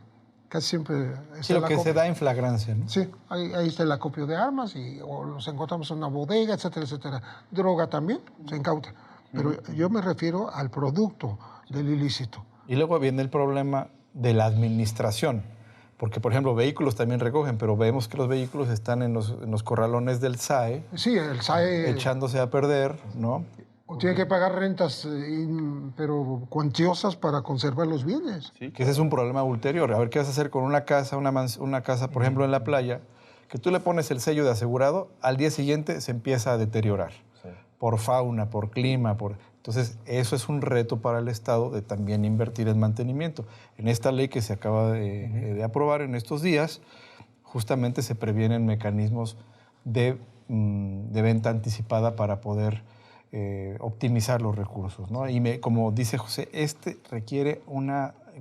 Casi siempre está sí, lo que se da en flagrancia, ¿no? Sí, ahí está el acopio de armas o los encontramos en una bodega, etcétera, etcétera. Droga también se incauta. Pero yo me refiero al producto del ilícito. Y luego viene el problema de la administración. Porque, por ejemplo, vehículos también recogen, pero vemos que los vehículos están en los corralones del SAE. Sí, el SAE... Echándose a perder, ¿no? O tiene que pagar rentas, pero cuantiosas para conservar los bienes. Sí, que ese es un problema ulterior. A ver, ¿qué vas a hacer con una casa, una casa, por ejemplo, en la playa, que tú le pones el sello de asegurado, al día siguiente se empieza a deteriorar? Sí. Por fauna, por clima, Entonces, eso es un reto para el Estado de también invertir en mantenimiento. En esta ley que se acaba de aprobar en estos días, justamente se previenen mecanismos de venta anticipada para poder optimizar los recursos, ¿no? Y como dice José, requiere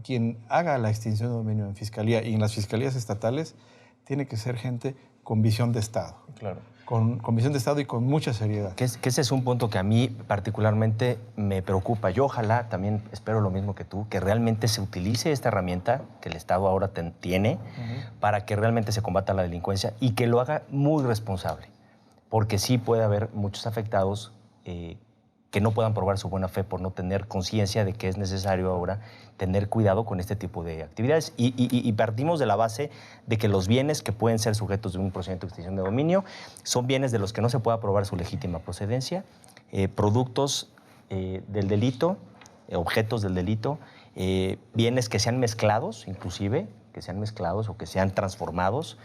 quien haga la extinción de dominio en fiscalía y en las fiscalías estatales tiene que ser gente con visión de Estado. Claro. Con visión de Estado y con mucha seriedad. Que ese es un punto que a mí particularmente me preocupa. Yo ojalá, también espero lo mismo que tú, que realmente se utilice esta herramienta que el Estado ahora tiene para que realmente se combata la delincuencia y que lo haga muy responsable. Porque sí puede haber muchos afectados que no puedan probar su buena fe por no tener conciencia de que es necesario ahora tener cuidado con este tipo de actividades. Y partimos de la base de que los bienes que pueden ser sujetos de un procedimiento de extinción de dominio son bienes de los que no se pueda probar su legítima procedencia, productos del delito, objetos del delito, bienes que sean mezclados, inclusive, que sean mezclados o que sean transformados.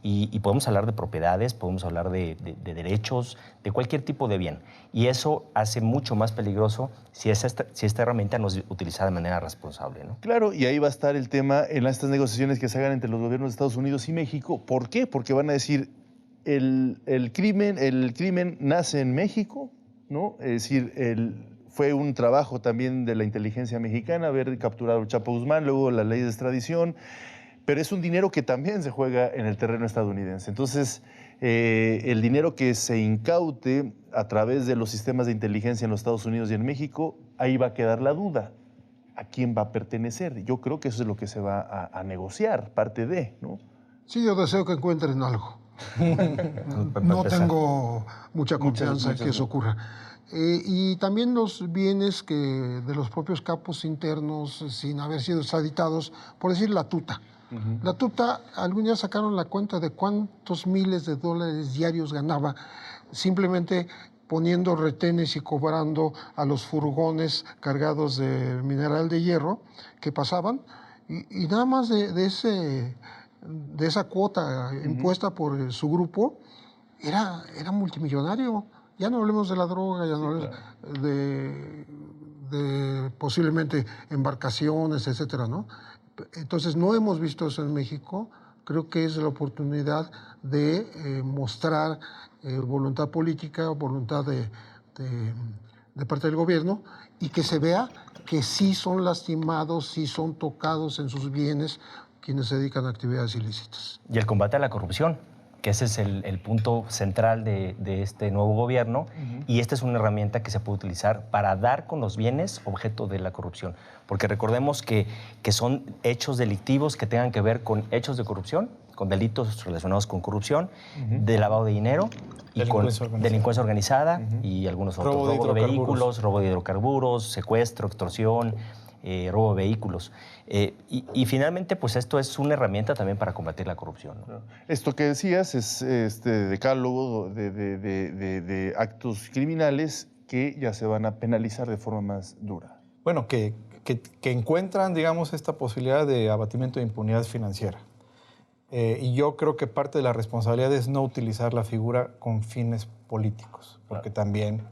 Y podemos hablar de propiedades, podemos hablar de derechos, de cualquier tipo de bien. Y eso hace mucho más peligroso si esta herramienta no es utilizada de manera responsable, ¿no? Claro, y ahí va a estar el tema en estas negociaciones que se hagan entre los gobiernos de Estados Unidos y México. ¿Por qué? Porque van a decir, el crimen nace en México, ¿no? Es decir, fue un trabajo también de la inteligencia mexicana haber capturado al Chapo Guzmán, luego la ley de extradición. Pero es un dinero que también se juega en el terreno estadounidense. Entonces, el dinero que se incaute a través de los sistemas de inteligencia en los Estados Unidos y en México, ahí va a quedar la duda. ¿A quién va a pertenecer? Yo creo que eso es lo que se va a negociar, parte de, ¿no? Sí, yo deseo que encuentren algo. No tengo mucha confianza en que eso ocurra. Y también los bienes de los propios capos internos, sin haber sido extraditados, por decir la tuta. La tuta, algún día sacaron la cuenta de cuántos miles de dólares diarios ganaba simplemente poniendo retenes y cobrando a los furgones cargados de mineral de hierro que pasaban. Y nada más de esa cuota impuesta por su grupo, era multimillonario. Ya no hablemos de la droga, ya no hablemos de posiblemente embarcaciones, etcétera, ¿no? Entonces, no hemos visto eso en México. Creo que es la oportunidad de mostrar voluntad política, voluntad de parte del gobierno, y que se vea que sí son lastimados, sí son tocados en sus bienes quienes se dedican a actividades ilícitas. Y el combate a la corrupción, que ese es el punto central de este nuevo gobierno, y esta es una herramienta que se puede utilizar para dar con los bienes objeto de la corrupción. Porque recordemos que son hechos delictivos que tengan que ver con hechos de corrupción, con delitos relacionados con corrupción, de lavado de dinero y con delincuencia organizada y algunos otros. Robo de vehículos, robo de hidrocarburos, secuestro, extorsión, robo de vehículos. Y finalmente, pues esto es una herramienta también para combatir la corrupción, ¿no? Esto que decías es decálogo de actos criminales que ya se van a penalizar de forma más dura. Bueno, que encuentran, digamos, esta posibilidad de abatimiento de impunidad financiera. Y yo creo que parte de la responsabilidad es no utilizar la figura con fines políticos, porque también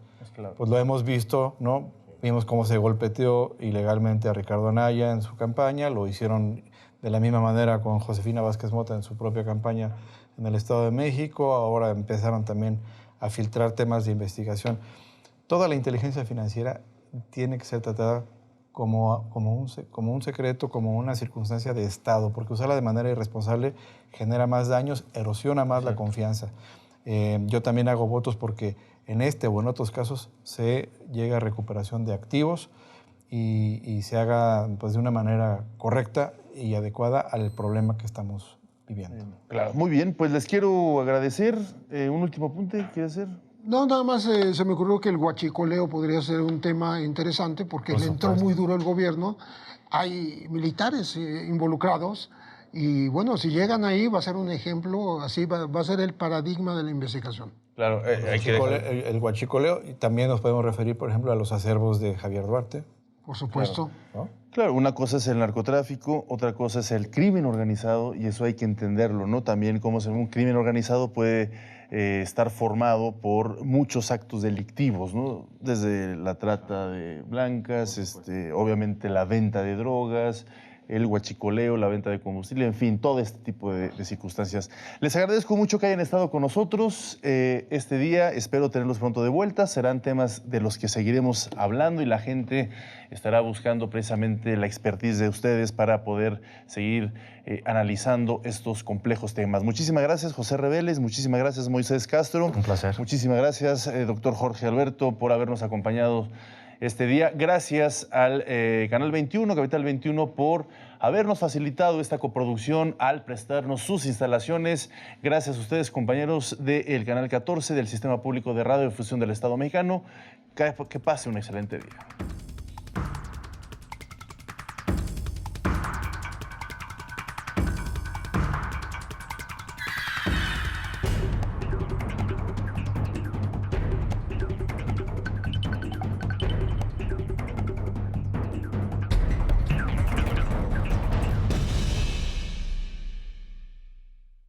pues lo hemos visto, ¿no? Vimos cómo se golpeteó ilegalmente a Ricardo Anaya en su campaña, lo hicieron de la misma manera con Josefina Vázquez Mota en su propia campaña en el Estado de México, ahora empezaron también a filtrar temas de investigación. Toda la inteligencia financiera tiene que ser tratada como un secreto, como una circunstancia de Estado, porque usarla de manera irresponsable genera más daños, erosiona más la confianza. Yo también hago votos porque en este o en otros casos se llegue a recuperación de activos y se haga pues, de una manera correcta y adecuada al problema que estamos viviendo. Claro, muy bien, pues les quiero agradecer. Un último apunte, ¿quieres hacer? No, nada más se me ocurrió que el huachicoleo podría ser un tema interesante porque le entró muy duro el gobierno. Hay militares involucrados y bueno, si llegan ahí va a ser un ejemplo, así va a ser el paradigma de la investigación. Claro, el huachicoleo, y también nos podemos referir, por ejemplo, a los acervos de Javier Duarte. Por supuesto. Claro, ¿no? Claro, una cosa es el narcotráfico, otra cosa es el crimen organizado, y eso hay que entenderlo, ¿no? También cómo un crimen organizado puede estar formado por muchos actos delictivos, ¿no? Desde la trata de blancas, obviamente la venta de drogas, el huachicoleo, la venta de combustible, en fin, todo este tipo de circunstancias. Les agradezco mucho que hayan estado con nosotros este día. Espero tenerlos pronto de vuelta. Serán temas de los que seguiremos hablando y la gente estará buscando precisamente la expertise de ustedes para poder seguir analizando estos complejos temas. Muchísimas gracias, José Reveles. Muchísimas gracias, Moisés Castro. Un placer. Muchísimas gracias, doctor Jorge Alberto, por habernos acompañado este día. Gracias al Canal 21, Capital 21, por habernos facilitado esta coproducción, al prestarnos sus instalaciones. Gracias a ustedes, compañeros del Canal 14 del Sistema Público de Radiodifusión del Estado Mexicano. Que pase un excelente día.